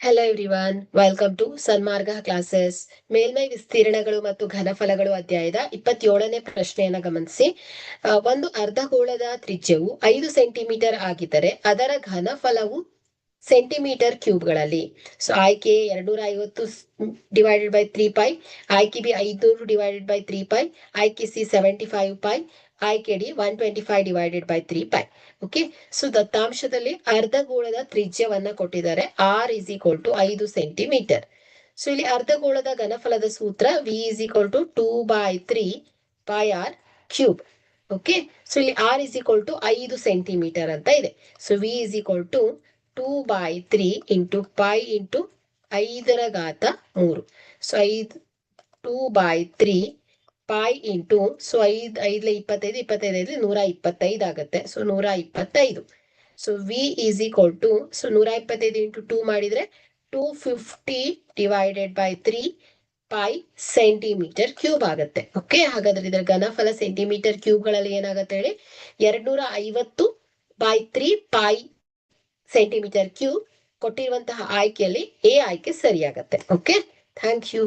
Hello everyone, welcome to Sanmarga classes. ಮೇಲ್ಮೈ ವಿಸ್ತೀರ್ಣಗಳು ಮತ್ತು ಘನಫಲಗಳು ಅಧ್ಯಾಯದ 27ನೇ ಪ್ರಶ್ನೆಯನ್ನ ಗಮನಿಸಿ. ಒಂದು ಅರ್ಧಗೋಳದ ತ್ರಿಜ್ಯವು 5 ಸೆಂಟಿಮೀಟರ್ ಆಗಿದ್ದರೆ ಅದರ ಘನಫಲವು ಸೆಂಟಿಮೀಟರ್ ಕ್ಯೂಬ್ಗಳಲ್ಲಿ. ಸೊ ಆಯ್ಕೆ 250 ಡಿವೈಡೆಡ್ ಬೈ 3π, ಆಯ್ಕೆ ಬಿ 500 ಡಿವೈಡೆಡ್ ಬೈ 3π, ಆಯ್ಕೆ ಸಿ 75π, ಆಯ್ಕೆ D 125 divided by 3π. Okay, so ದತ್ತಾಂಶದಲ್ಲಿ ಅರ್ಧಗೋಳದ ತ್ರಿಜ್ಯವನ್ನ ಕೊಟ್ಟಿದ್ದಾರೆ. R is equal to 5 centimetre. So ಇಲ್ಲಿ ಅರ್ಧಗೋಳದ ಘನಫಲದ ಸೂತ್ರ V is equal to 2/3 pi R cube. Okay, so ಇಲ್ಲಿ R is equal to 5 centimetre ಅಂತ ಇದೆ. So V is equal to 2/3 into pi into 5⁻3. So 2/3 pi into, so 5 25 25 125 ಆಗುತ್ತೆ. So 125. So V is equal to, so 125 into 2 ಮಾಡಿದ್ರೆ 250 divided by 3 pi centimetre cube ಆಗುತ್ತೆ. Okay, ಹಾಗಾದ್ರೆ ಇದರ ಘನಫಲ centimetre ಕ್ಯೂಬ್ಗಳಲ್ಲಿ ಏನಾಗುತ್ತೆ ಹೇಳಿ, 250 by 3 pi centimetre cube. ಕೊಟ್ಟಿರುವಂತಹ ಆಯ್ಕೆಯಲ್ಲಿ A ಆಯ್ಕೆ ಸರಿಯಾಗತ್ತೆ. Okay, thank you.